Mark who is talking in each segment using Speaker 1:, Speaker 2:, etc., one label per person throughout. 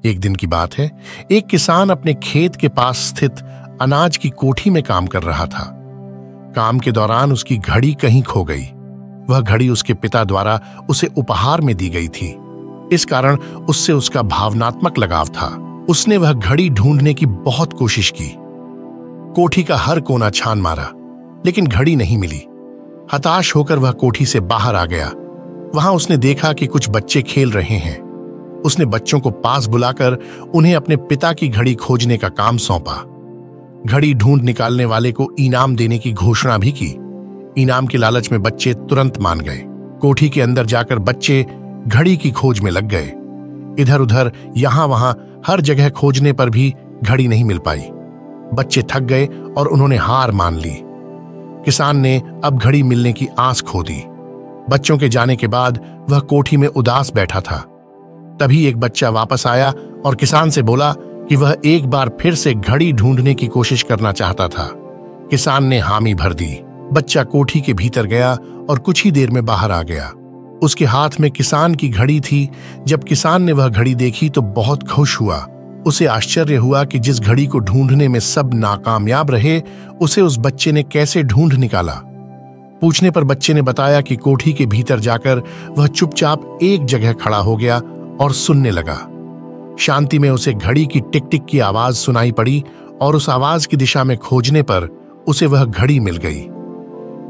Speaker 1: एक दिन की बात है, एक किसान अपने खेत के पास स्थित अनाज की कोठी में काम कर रहा था। काम के दौरान उसकी घड़ी कहीं खो गई। वह घड़ी उसके पिता द्वारा उसे उपहार में दी गई थी। इस कारण उससे उसका भावनात्मक लगाव था। उसने वह घड़ी ढूंढने की बहुत कोशिश की। कोठी का हर कोना छान मारा, लेकिन घड़ी नहीं मिली। हताश होकर वह कोठी से बाहर आ गया। वहां उसने देखा कि कुछ बच्चे खेल रहे हैं। उसने बच्चों को पास बुलाकर उन्हें अपने पिता की घड़ी खोजने का काम सौंपा। घड़ी ढूंढ निकालने वाले को इनाम देने की घोषणा भी की। इनाम के लालच में बच्चे तुरंत मान गए। कोठी के अंदर जाकर बच्चे घड़ी की खोज में लग गए। इधर उधर यहां वहां हर जगह खोजने पर भी घड़ी नहीं मिल पाई। बच्चे थक गए और उन्होंने हार मान ली। किसान ने अब घड़ी मिलने की आस खो दी। बच्चों के जाने के बाद वह कोठी में उदास बैठा था। तभी एक बच्चा वापस आया और किसान से बोला कि वह एक बार फिर से घड़ी ढूंढने की कोशिश करना चाहता था। किसान ने हामी भर दी। बच्चा कोठी के भीतर गया और कुछ ही देर में बाहर आ गया। उसके हाथ में किसान की घड़ी थी। जब किसान ने वह घड़ी देखी तो बहुत खुश हुआ। उसे आश्चर्य हुआ कि जिस घड़ी को ढूंढने में सब नाकामयाब रहे, उसे उस बच्चे ने कैसे ढूंढ निकाला। पूछने पर बच्चे ने बताया कि कोठी के भीतर जाकर वह चुपचाप एक जगह खड़ा हो गया और सुनने लगा। शांति में उसे घड़ी की टिक टिक की आवाज सुनाई पड़ी और उस आवाज की दिशा में खोजने पर उसे वह घड़ी मिल गई।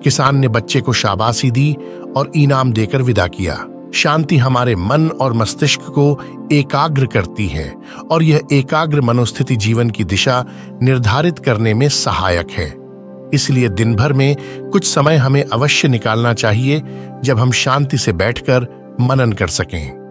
Speaker 1: किसान ने बच्चे को शाबाशी दी और इनाम देकर विदा किया। शांति हमारे मन और मस्तिष्क को एकाग्र करती है और यह एकाग्र मनोस्थिति जीवन की दिशा निर्धारित करने में सहायक है। इसलिए दिन भर में कुछ समय हमें अवश्य निकालना चाहिए जब हम शांति से बैठकर मनन कर सकें।